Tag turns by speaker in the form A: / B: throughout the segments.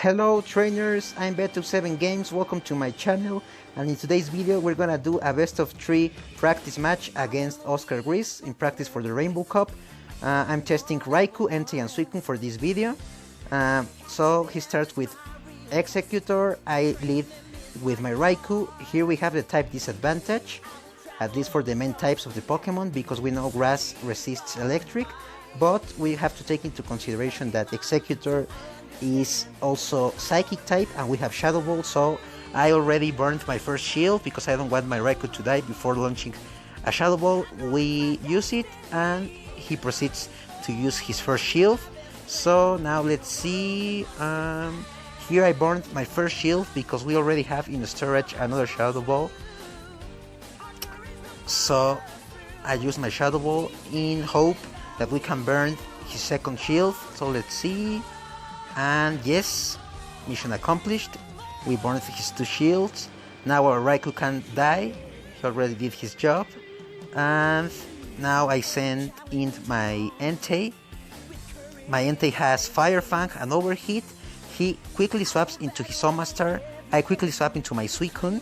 A: Hello trainers, I'm Bet27 Games, welcome to my channel, and in today's video we're gonna do a best of 3 practice match against Oscar Gris in practice for the Rainbow Cup. I'm testing Raikou, Entei and Suicune for this video. So he starts with Executor, I lead with my Raikou. Here we have the type disadvantage, at least for the main types of the Pokemon, because we know Grass resists Electric, but we have to take into consideration that Executor is also Psychic type and we have Shadow Ball, so I already burned my first shield because I don't want my Raikou to die before launching a Shadow Ball. We use it and he proceeds to use his first shield. So now let's see, here I burned my first shield because we already have in storage another Shadow Ball. So I use my Shadow Ball in hope that we can burn his second shield. So let's see. And yes, mission accomplished. We burned his 2 shields. Now our Raikou can't die. He already did his job. And now I send in my Entei. My Entei has Fire Fang and Overheat. He quickly swaps into his Omastar. I quickly swap into my Suicune.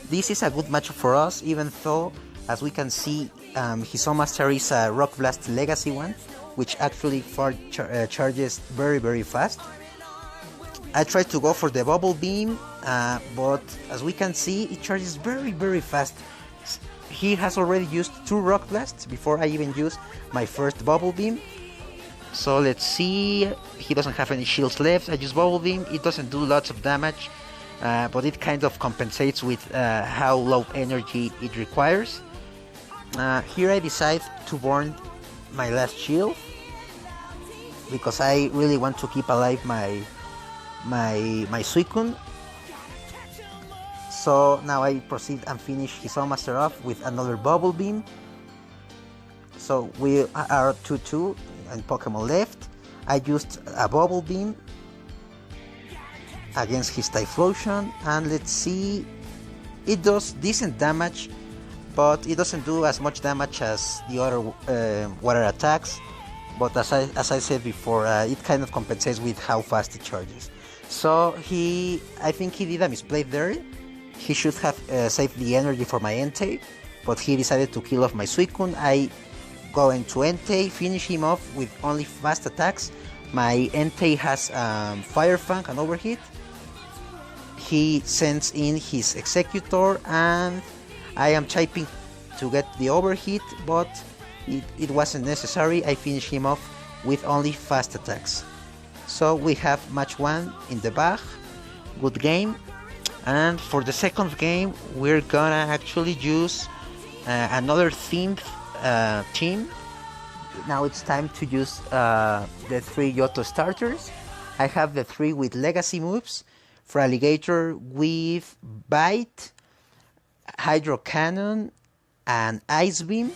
A: This is a good matchup for us, even though, as we can see, his Omastar is a Rock Blast Legacy one, which actually charges very fast. I tried to go for the Bubble Beam, but as we can see, it charges very fast. He has already used 2 Rock Blasts before I even use my first Bubble Beam. So let's see, he doesn't have any shields left. I use Bubble Beam, it doesn't do lots of damage, but it kind of compensates with how low energy it requires. Here I decide to burn my last shield because I really want to keep alive my Suicune. So now I proceed and finish his Omastar off with another Bubble Beam. So we are 2-2 and Pokemon left. I used a Bubble Beam against his Typhlosion, and let's see, it does decent damage, but it doesn't do as much damage as the other water attacks. But as I said before, it kind of compensates with how fast it charges. So I think he did a misplay there. He should have saved the energy for my Entei, but he decided to kill off my Suicune. I go into Entei, finish him off with only fast attacks. My Entei has Fire Fang and Overheat. He sends in his Executor and I am typing to get the Overheat, but it wasn't necessary. I finish him off with only fast attacks. So we have match 1 in the bag. Good game. And for the second game we're gonna actually use another themed team. Now it's time to use the 3 Johto starters. I have the 3 with legacy moves. For Alligator with Bite, Hydro Cannon and Ice Beam.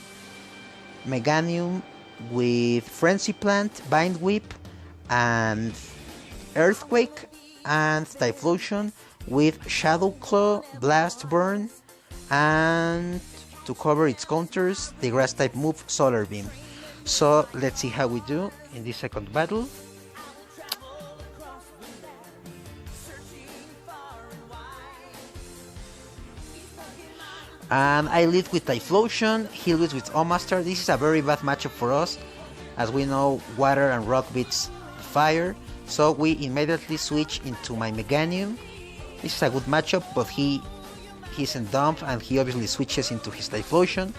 A: Meganium with Frenzy Plant, Bind Whip and Earthquake, and Typhlosion with Shadow Claw, Blast Burn, and to cover its counters, the Grass type move Solar Beam. So let's see how we do in this second battle. And I lead with Typhlosion, he leads with Omastar. This is a very bad matchup for us, as we know Water and Rock beats Fire. So we immediately switch into my Meganium. This is a good matchup, but he's in dump and he obviously switches into his Typhlosion.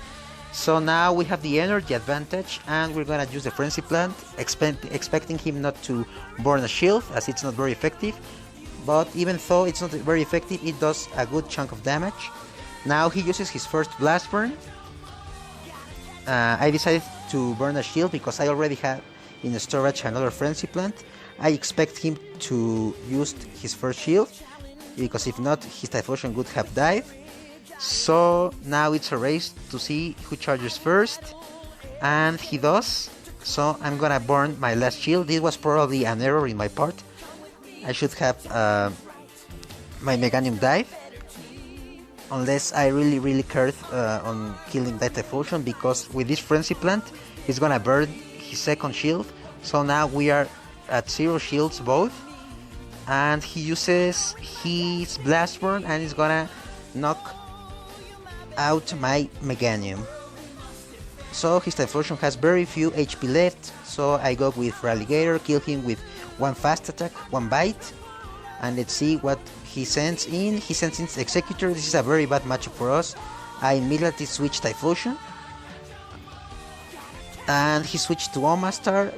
A: So now we have the energy advantage and we're gonna use the Frenzy Plant, expecting him not to burn a shield as it's not very effective. But even though it's not very effective, it does a good chunk of damage. Now he uses his first Blast Burn. I decided to burn a shield because I already had in storage another Frenzy Plant. I expect him to use his first shield, because if not, his Typhlosion would have died. So now it's a race to see who charges first, and he does. So I'm gonna burn my last shield. This was probably an error in my part. I should have my Meganium dive, unless I really cared on killing that Typhlosion, because with this Frenzy Plant he's gonna burn his second shield. So now we are at 0 shields both. and he uses his Blast Burn and is gonna knock out my Meganium. So his Typhlosion has very few HP left, so I go with Ralligator, kill him with one fast attack, one bite, and let's see what he sends in. He sends in Executor. This is a very bad matchup for us. I immediately switch Typhlosion, and he switched to Omastar.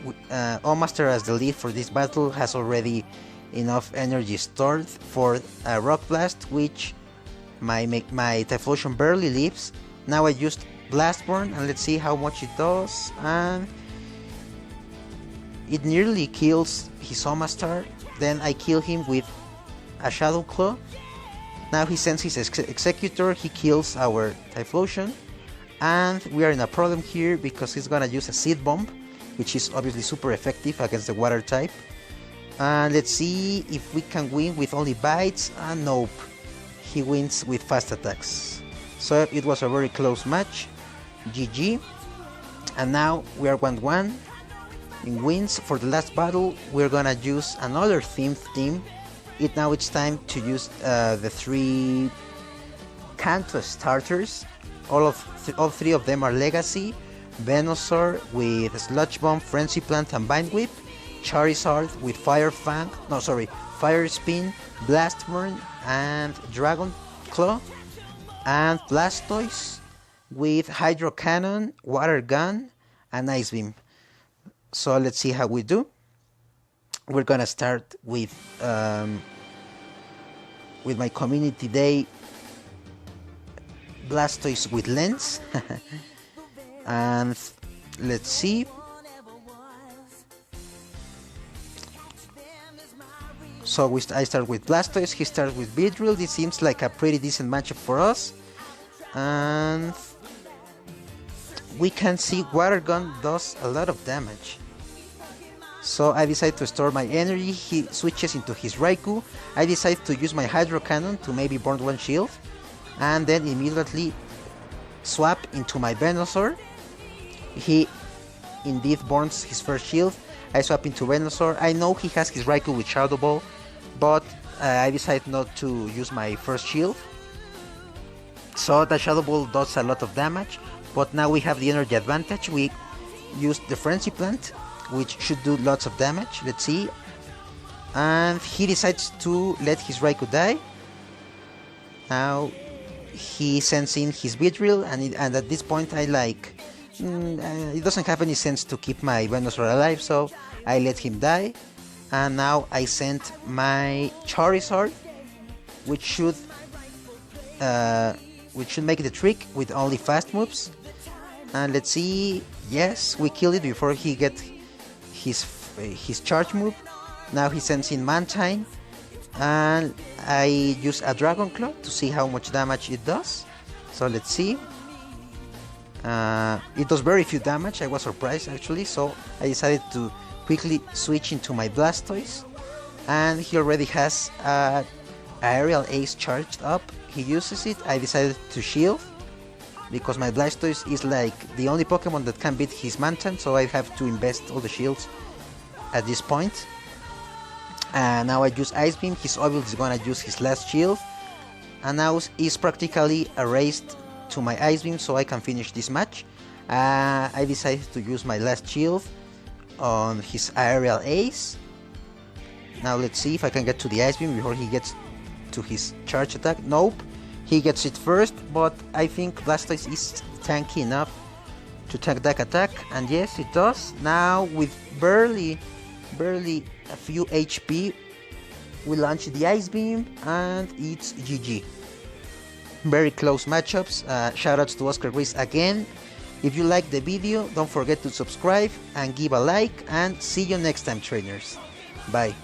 A: Omastar as the lead for this battle has already enough energy stored for a Rock Blast, which my Typhlosion barely lives. Now I used Blast Burn, and let's see how much it does, and it nearly kills his Omastar. Then I kill him with a Shadow Claw. Now he sends his Executor, he kills our Typhlosion, and we are in a problem here because he's gonna use a Seed Bomb, which is obviously super effective against the Water type. And let's see if we can win with only bites, and nope, he wins with fast attacks. So it was a very close match. GG. And now we are 1-1 in wins. For the last battle we're gonna use another themed team. Now it's time to use the 3 Kanto starters. All 3 of them are Legacy. Venusaur with Sludge Bomb, Frenzy Plant and Bind Whip. Charizard with Fire Spin, Blast Burn and Dragon Claw. And Blastoise with Hydro Cannon, Water Gun and Ice Beam. So let's see how we do. We're gonna start with my Community Day Blastoise with Lens. And let's see. So I start with Blastoise, he starts with Beedrill. This seems like a pretty decent matchup for us. And we can see Water Gun does a lot of damage. So I decide to store my energy, he switches into his Raikou. I decide to use my Hydro Cannon to maybe burn one shield, and then immediately swap into my Venusaur. He indeed burns his first shield. I swap into Venusaur. I know he has his Raikou with Shadow Ball, but I decide not to use my first shield. So the Shadow Ball does a lot of damage, but now we have the energy advantage. We used the Frenzy Plant, which should do lots of damage. Let's see. And he decides to let his Raikou die. Now he sends in his Beedrill, and at this point I like, it doesn't have any sense to keep my Venusaur alive, so I let him die. And now I send my Charizard, which should make the trick with only fast moves. And let's see, yes, we kill it before he gets his charge move. Now he sends in Mantine, and I use a Dragon Claw to see how much damage it does. So let's see. It does very few damage. I was surprised actually, so I decided to quickly switch into my Blastoise, and he already has Aerial Ace charged up. He uses it. I decided to shield because my Blastoise is like the only Pokemon that can beat his Mantine, so I have to invest all the shields at this point. And now I use Ice Beam. He's obviously gonna use his last shield, and now he's practically erased to my Ice Beam, so I can finish this match. I decided to use my last shield on his Aerial Ace. Now let's see if I can get to the Ice Beam before he gets to his charge attack. Nope, he gets it first, but I think Blastoise is tanky enough to tank that attack, and yes, it does. Now with barely a few HP, we launch the Ice Beam, and it's GG. Very close matchups. Shoutouts to Oscar Ruiz again. If you liked the video, don't forget to subscribe and give a like, and see you next time, trainers. Bye.